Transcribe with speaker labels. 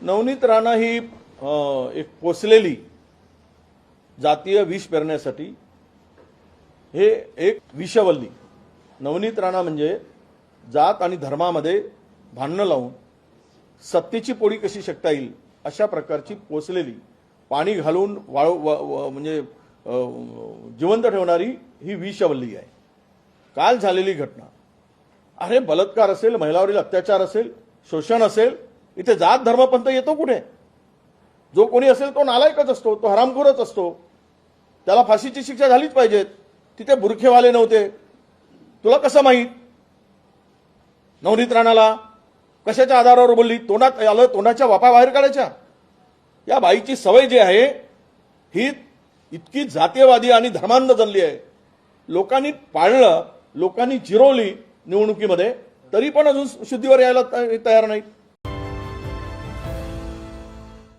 Speaker 1: नवनीत राणा ही एक पोचलेली जातीय विष पेरण्यासाठी हे एक विषवल्ली. नवनीत राणा म्हणजे जात आणि धर्मामध्ये भांडणं लावून सत्तेची पोळी कशी शेकता येईल अशा प्रकारची पोचलेली, पाणी घालून म्हणजे जिवंत ठेवणारी ही विषवल्ली आहे. काल झालेली घटना, अरे बलात्कार असेल, महिलावरील अत्याचार असेल, शोषण असेल, इथे जात धर्मपंथ येतो कुठे? जो कोणी असेल तो नालायकच असतो, तो हरामखोरच असतो, त्याला फाशीची शिक्षा झालीच पाहिजे. तिथे बुरखेवाले नव्हते, तुला कसं माहीत? नवनीत राणाला कशाच्या आधारावर बोलली? तोंडात आलं, तोंडाच्या वापा बाहेर काढायच्या. या बाईची सवय जी आहे ही इतकी जातीयवादी आणि धर्मांध जनली आहे. लोकांनी पाळलं, लोकांनी जिरवली निवडणुकीमध्ये, तरी पण अजून शुद्धीवर यायला तयार नाहीत.